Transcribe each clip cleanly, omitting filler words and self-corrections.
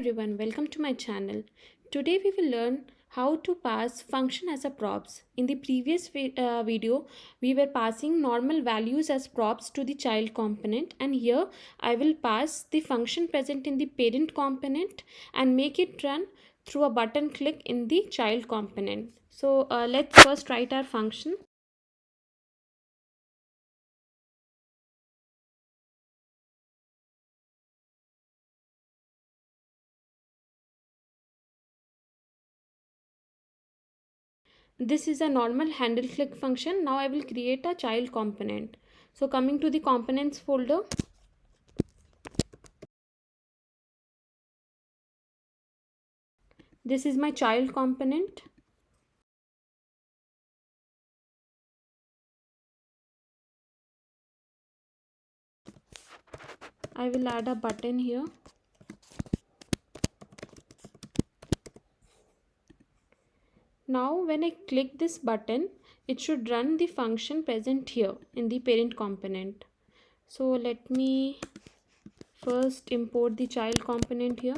everyone, welcome to my channel. Today we will learn how to pass function as a props. In the previous video, we were passing normal values as props to the child component, and here I will pass the function present in the parent component and make it run through a button click in the child component. So let's first write our function. This is a normal handle click function. Now I will create a child component. So coming to the components folder, this is my child component. I will add a button here. Now when I click this button, it should run the function present here in the parent component. So let me first import the child component here.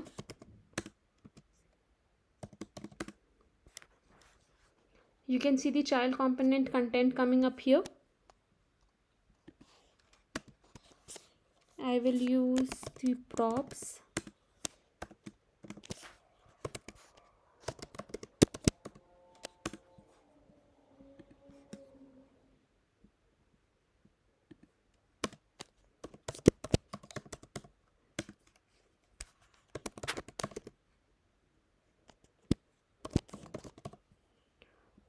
You can see the child component content coming up here. I will use the props.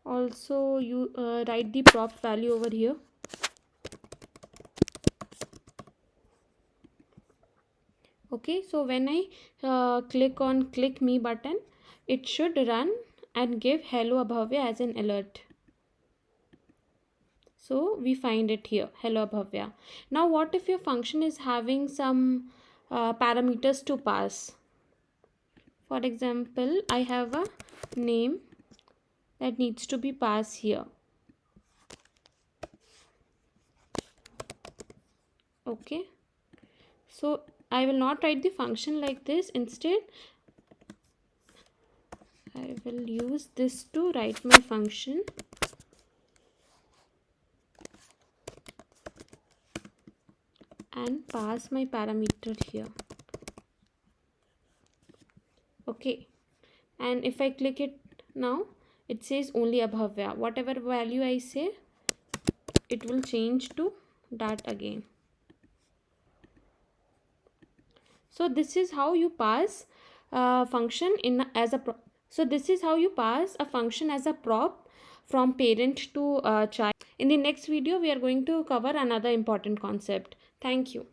Also you write the prop value over here. Okay, so when I click on click me button, it should run and give hello Abhavya as an alert. So we find it here, hello Abhavya. Now what if your function is having some parameters to pass? For example, I have a name that needs to be passed here. Okay, so I will not write the function like this. Instead, I will use this to write my function. And pass my parameter here. Okay, and if I click it now, it says only Abhavya. Whatever value I say, it will change to that again. So this is how you pass a function as a prop. So this is how you pass a function as a prop from parent to child. In the next video, we are going to cover another important concept. Thank you.